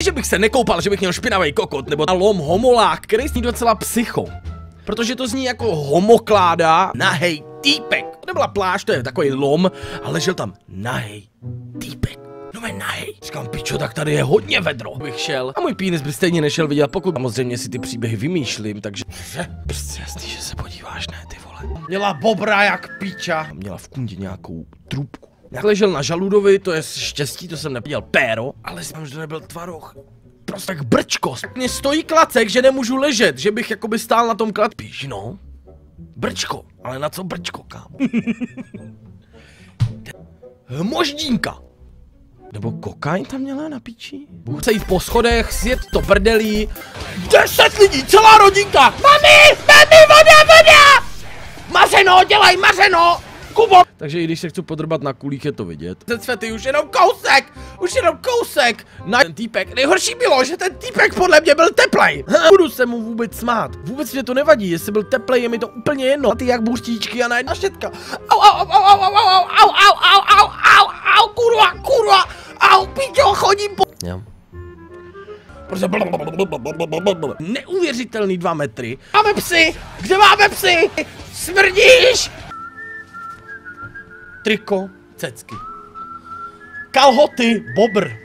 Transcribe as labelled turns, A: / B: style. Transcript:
A: Že bych se nekoupal, že bych měl špinavý kokot, nebo lom homolák, který zní docela psycho. Protože to zní jako homokláda, nahej týpek. To nebyla plášť, to je takový lom, ale ležel tam nahej týpek. No mě nahej. Říkám, pičo, tak tady je hodně vedro. Bych šel a můj pínis by stejně nešel vidět, pokud samozřejmě si ty příběhy vymýšlím, takže prostě jasný, že se podíváš, ne, ty vole. Měla bobra jak píča. Měla v kundě nějakou trubku. Jak ležel na žaludovi, to je štěstí, to jsem neviděl péro, ale jsem, že to nebyl tvaroh. Prostě tak brčko. Mně stojí klacek, že nemůžu ležet, že bych jakoby stál na tom klad. Píš, no. Brčko, ale na co brčko, kámo? Moždínka. Nebo kokain tam měla na píči? Budu se jít po schodech, sjet to prdelí. 10 lidí, celá rodinka! Mami, voda! Mařeno, dělej mařeno! Kubo! Takže i když se chci podrbat na kulích, je to vidět. Ten světy už jenom kousek! Na ten týpek, nejhorší bylo, že ten týpek podle mě byl teplej. Budu se mu vůbec smát. Vůbec mě to nevadí, jestli byl teplej, je mi to úplně jedno. A ty jak buřtíčky a na jedna štětka. Au, kurva, au, píčo, chodím po... Jo. Prostě neuvěřitelný 2 metry. Máme psy, kde máme psy? Smrdíš! Triko, cecky. Kalhoty, bobr.